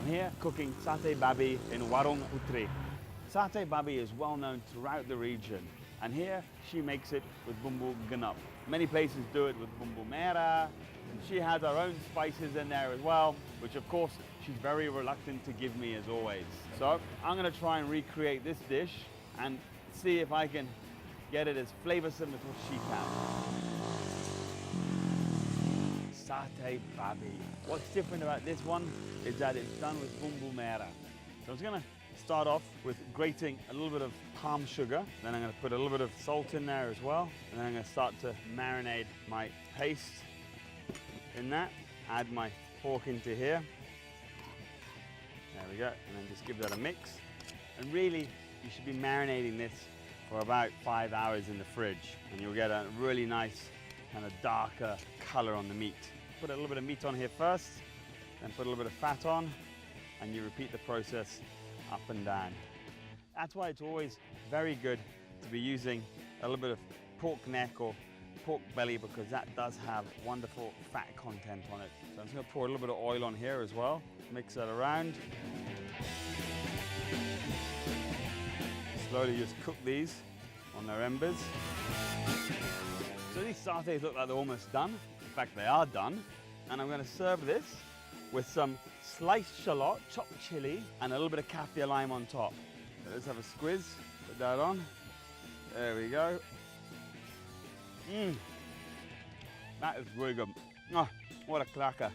I'm here cooking Sate Babi in Warung Putri. Sate Babi is well known throughout the region, and here she makes it with Bumbu Genep. Many places do it with Bumbu Merah, and she has her own spices in there as well, which of course she's very reluctant to give me as always. So I'm going to try and recreate this dish and see if I can get it as flavoursome as what she can. Sate Babi. What's different about this one is that it's done with Bumbu Merah. So I'm just going to start off with grating a little bit of palm sugar. Then I'm going to put a little bit of salt in there as well. And then I'm going to start to marinate my paste in that. Add my pork into here. There we go. And then just give that a mix. And really, you should be marinating this for about 5 hours in the fridge. And you'll get a really nice kind of darker color on the meat. Put a little bit of meat on here first, then put a little bit of fat on, and you repeat the process up and down. That's why it's always very good to be using a little bit of pork neck or pork belly, because that does have wonderful fat content on it. So I'm just going to pour a little bit of oil on here as well, mix that around. Slowly just cook these on their embers. So these satays look like they're almost done. In fact, they are done. And I'm going to serve this with some sliced shallot, chopped chili, and a little bit of kaffir lime on top. So let's have a squiz. Put that on. There we go. That is really good. Oh, what a cracker.